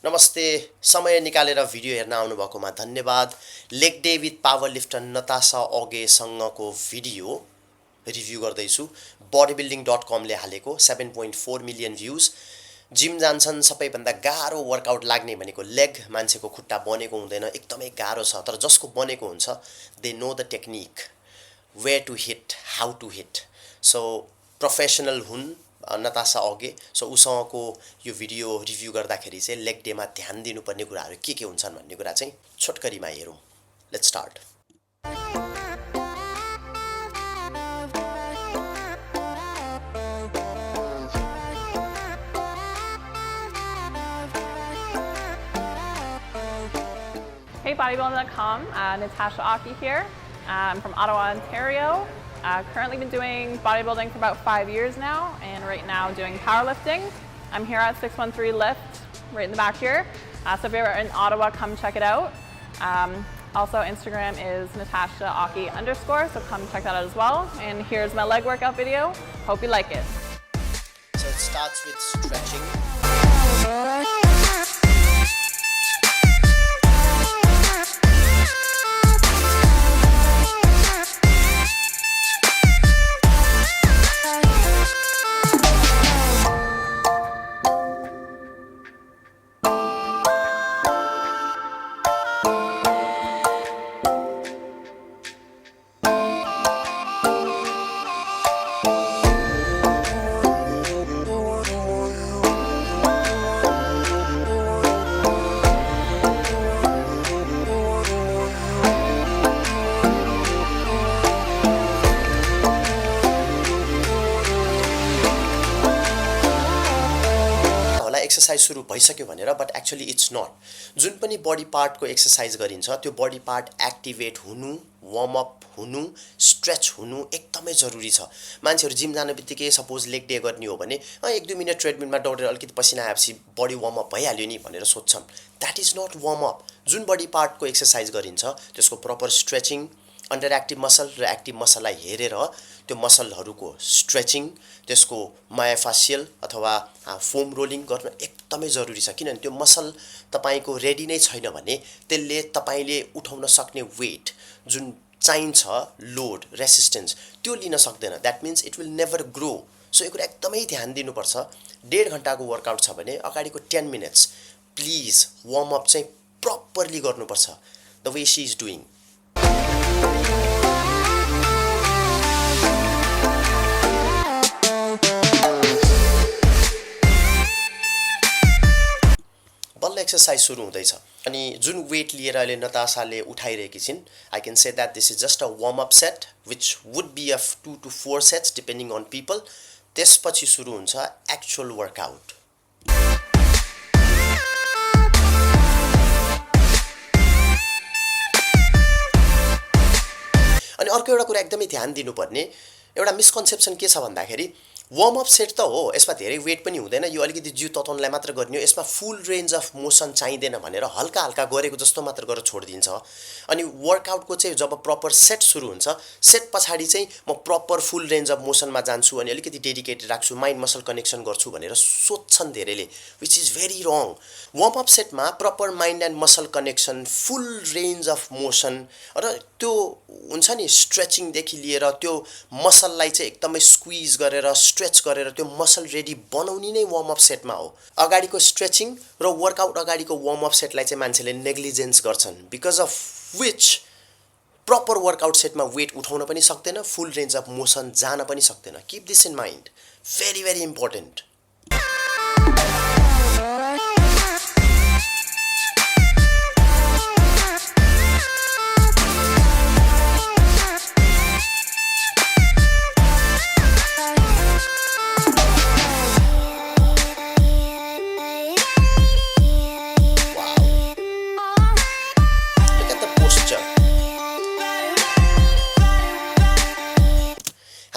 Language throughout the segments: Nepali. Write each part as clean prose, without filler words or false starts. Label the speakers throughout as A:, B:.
A: नमस्ते समय निकालेर भिडियो हेर्न आउनुभएकोमा धन्यवाद leg day with powerlifter Natasha Aughey सँगको भिडियो रिभ्यू गर्दैछु bodybuilding.com ले हालेको 7.4 मिलियन भ्युज जिम जान्छन् सबैभन्दा गाह्रो वर्कआउट लाग्ने भनेको लेग मान्छेको खुट्टा बनेको हुँदैन एकदमै गाह्रो छ तर जसको बनेको हुन्छ they know the technique where to hit how to hit so professional हुन् नताशा ऑघे सो उसँगको यो भिडियो रिभ्यू गर्दाखेरि चाहिँ लेग डेमा ध्यान दिनुपर्ने कुराहरू के हुन्छन् भन्ने कुरा चाहिँ छोटकरीमा हेरौँ let's start
B: Hey bodybuilding.com, Natasha Aughey here. I'm from Ottawa, Ontario. Currently been doing bodybuilding for about 5 years now, and right now doing powerlifting. I'm here at 613 Lift, right in the back here. So if you're in Ottawa, come check it out. Also, Instagram is Natasha Aughey _, so come check that out as well. And here's my leg workout video. Hope you like it.
A: So it starts with stretching. Exercise सुरु भइसक्यो भनेर बट एक्चुअली इट्स नट जुन पनि बडी पार्टको एक्सरसाइज गरिन्छ त्यो बडी पार्ट एक्टिभेट हुनु वार्म अप हुनु स्ट्रेच हुनु एकदमै जरुरी छ मान्छेहरु जिम जाने बित्तिकै सपोज लेग डे गर्ने हो भने 1-2 मिनेट ट्रेडमिलमा दौडेर अलिकति पसिना आएपछि बडी वार्म अप भइहाल्यो नि भनेर सोच्छन् that is not warm up जुन बडी पार्टको एक्सरसाइज गरिन्छ त्यसको proper stretching under active muscle र एक्टिभ मसललाई हेरेर त्यो मसलहरुको स्ट्रेचिङ त्यसको मायोफासियल अथवा फोम रोलिङ गर्न एकदमै जरुरी छ किनभने त्यो मसल तपाईको रेडी नै छैन भने त्यसले तपाईले उठाउन सक्ने वेट जुन चाहिन्छ लोड रेसिस्टेन्स त्यो लिन सक्दैन that means it will never grow so यो कुरा एकदमै ध्यान दिनुपर्छ 1.5 घण्टाको वर्कआउट छ भने अगाडिको 10 मिनेट्स प्लिज वार्म अप चाहिँ प्रपरली गर्नुपर्छ the way she is doing बल्ल एक्सरसाइज सुरु हुँदैछ अनि जुन वेट लिएर अहिले नताशाले उठाइरहेकी छिन् I can say that this is just a warm up set which would be of 2 to 4 sets depending on people त्यसपछि सुरु हुन्छ एक्चुअल वर्कआउट अनि अर्को एउटा कुरा एकदमै ध्यान दिनुपर्ने एउटा मिसकन्सेप्सन के छ भन्दाखेरि वार्म अप सेट त हो यसमा धेरै वेट पनि हुँदैन यो अलिकति जिउ तताउनलाई मात्र गर्ने हो यसमा फुल रेन्ज अफ मोसन चाहिँदैन भनेर हल्का हल्का गरेको जस्तो मात्र गरेर छोड्दिन्छ अनि वर्कआउटको चाहिँ जब प्रपर सेट सुरु हुन्छ सेट पछाडी चाहिँ म प्रपर फुल रेन्ज अफ मोसनमा जान्छु अनि अलिकति डेडिकेटेड राख्छु माइन्ड मसल कनेक्सन गर्छु भनेर सोच्छन् धेरैले which is very wrong warm up सेटमा proper mind and muscle connection full range of motion र त्यो हुन्छ नि स्ट्रेचिङ देखि लिएर त्यो मसललाई चाहिँ एकदमै स्क्विज गरेर स्ट्रेच गरेर त्यो मसल रेडी बनाउनी नै वार्म अप सेटमा हो अगाडिको स्ट्रेचिङ र वर्कआउट अगाडिको वार्म अप सेटलाई चाहिँ मान्छेले नेग्लिजेन्स गर्छन् because of which proper workout सेटमा वेट उठाउन पनि सक्दैन फुल रेन्ज अफ मोसन जान पनि सक्दैन keep this in mind very very important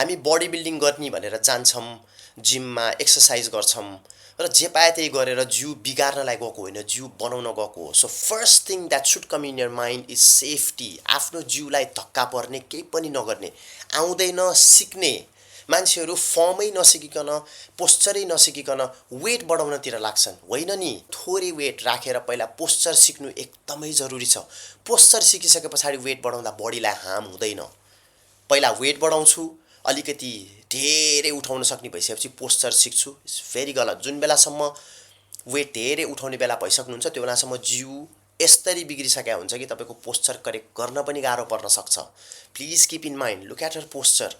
A: हामी बडी बिल्डिङ गर्ने भनेर जान्छौं जिममा एक्सरसाइज गर्छौं र जे पाए त्यही गरेर जिउ बिगार्नलाई गएको होइन जिउ बनाउन गएको हो so first thing that should come in your mind is safety आफ्नो जिउलाई धक्का पर्ने केही पनि नगर्ने आउँदैन सिक्ने मान्छेहरू फर्मै नसिकिकन पोस्चरै नसिकिकन वेट बढाउनतिर लाग्छन् होइन नि थोरै वेट राखेर पहिला पोस्चर सिक्नु एकदमै जरुरी छ पोस्चर सिकिसके पछाडि वेट बढाउँदा बडीलाई हार्म हुँदैन पहिला वेट बढाउँछु अलिकति धेरै उठाउन सक्ने भइसकेपछि पोस्चर सिक्छु इट्स भेरी गलत जुन बेलासम्म वेट धेरै उठाउने बेला भइसक्नुहुन्छ त्यो बेलासम्म जिउ यस्तरी बिग्रिसकेको हुन्छ कि तपाईको पोस्चर करेक्ट गर्न पनि गाह्रो पर्न सक्छ please keep in mind look at her posture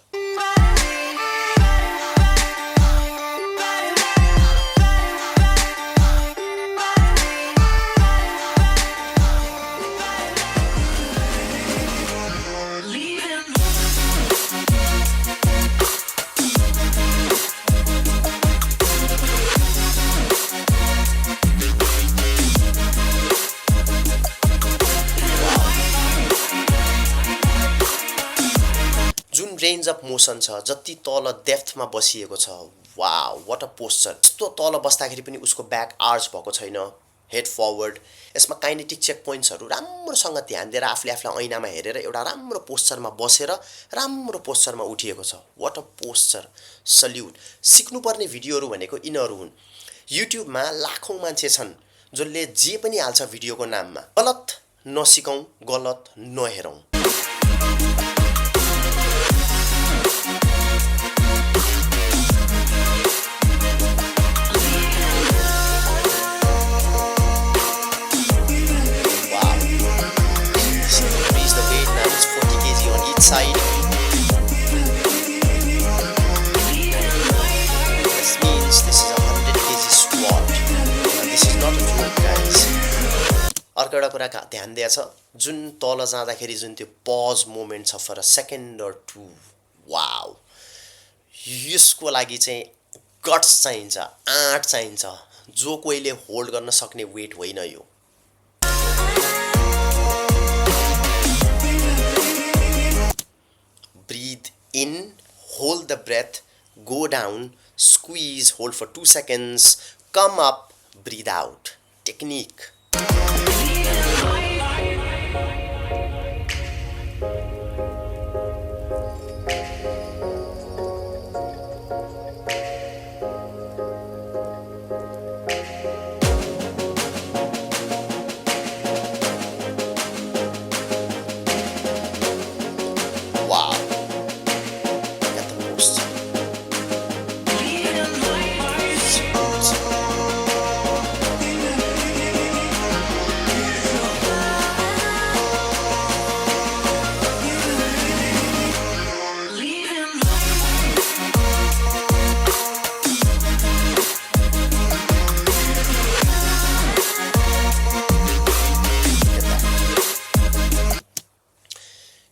A: range of motion छ जति तल डेप्थमा बसिएको छ वाउ व्हाट अ पोस्चर यस्तो तल बस्दाखेरि पनि उसको ब्याक आर्च भएको छैन हेड फरवर्ड यसमा काइनेटिक चेक पोइन्ट्सहरु राम्रोसँग ध्यान दिएर आफूले आफूलाई ऐनामा हेरेर एउटा राम्रो पोस्चरमा बसेर राम्रो पोस्चरमा उठिएको छ व्हाट अ पोस्चर सल्युट सिक्नुपर्ने भिडियोहरु भनेको यिनीहरु हुन् युट्युबमा लाखौं मान्छे छन् जसले जे पनि हाल्छ भिडियोको नाममा गलत नसिकौं गलत नहेरौं side. This means this is a 100 kg squat. And this is not a joke, guys. अर्को एउटा कुरा ध्यान दिएछ जुन तल जाँदाखेरि जुन त्यो पज मोमेन्ट छ for a second or two wow यसको लागि चाहिँ गट्स चाहिन्छ आँट चाहिन्छ जो कोहीले होल्ड गर्न सक्ने वेट होइन यो Breathe in, hold the breath, go down, squeeze, hold for 2 seconds, come up, breathe out. Technique.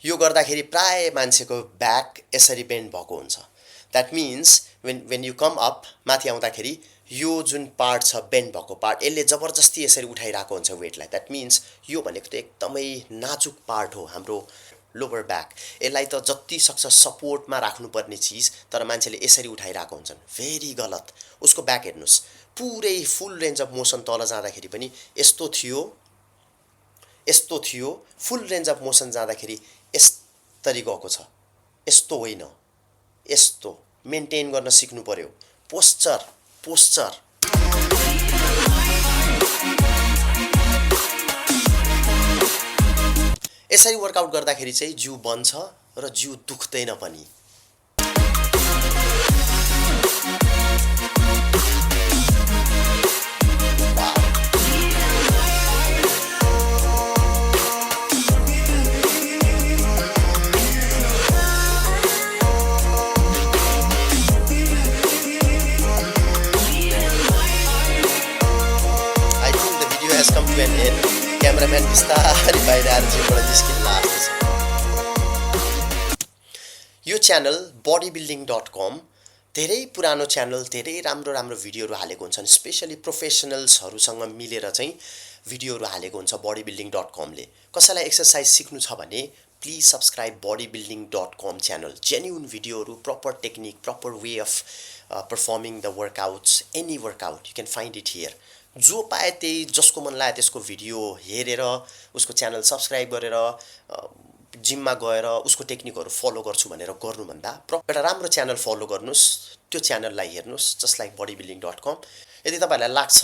A: यो गर्दाखेरि प्राय मान्छेको ब्याक यसरी बेन्ड भएको हुन्छ that means when you come up माथि आउँदाखेरि यो जुन पार्ट छ बेन्ड भएको पार्ट यसले जबरजस्ती यसरी उठाइराको हुन्छ वेटलाई दैट मीन्स यो भनेको त एकदमै नाजुक पार्ट हो हाम्रो लोवर ब्याक यसलाई त जति सक्छ सपोर्टमा राख्नुपर्ने चीज तर मान्छेले यसरी उठाइराको हुन्छन् भेरी गलत उसको ब्याक हेर्नुस् पुरै फुल रेन्ज अफ मोसन तल जाँदाखेरि पनि यस्तो थियो फुल रेन्ज अफ मोसन जाँदाखेरि यस्तरी गएको छ यस्तो होइन यस्तो मेन्टेन गर्न सिक्नु पर्यो पोस्चर यसरी वर्कआउट गर्दाखेरि चाहिँ जिउ बन्छ र जिउ दुख्दैन पनि has come to an end. Cameraman बिस्तारै बाहिर आएर जिमबाट निस्किन लाग्छ यो च्यानल bodybuilding.com धेरै पुरानो च्यानल धेरै राम्रो भिडियोहरु हालेको हुन्छन् स्पेशली प्रोफेसनल्सहरुसँग मिलेर चाहिँ भिडियोहरु हालेको हुन्छ bodybuilding.com ले कसैलाई एक्सरसाइज सिक्नु छ भने please subscribe bodybuilding.com channel genuine भिडियोहरु proper technique proper way of performing the workouts any workout you can find it here जो पाए त्यही जसको मन लाग्यो त्यसको भिडियो हेरेर उसको च्यानल सब्स्क्राइब गरेर जिममा गएर उसको टेक्निकहरू फलो गर्छु भनेर गर्नुभन्दा एउटा राम्रो च्यानल फलो गर्नुहोस्, त्यो च्यानललाई हेर्नुहोस्, जस्ट लाइक bodybuilding.com। यदि तपाईँहरूलाई लाग्छ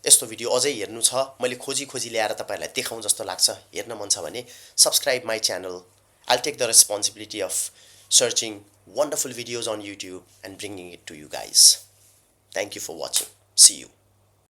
A: यस्तो भिडियो अझै हेर्नु छ, मैले खोजी ल्याएर तपाईँहरूलाई देखाउँ जस्तो लाग्छ, हेर्न मन छ भने subscribe my channel. I'll take the responsibility of searching wonderful videos on YouTube and bringing it to you guys. Thank you for watching. See you.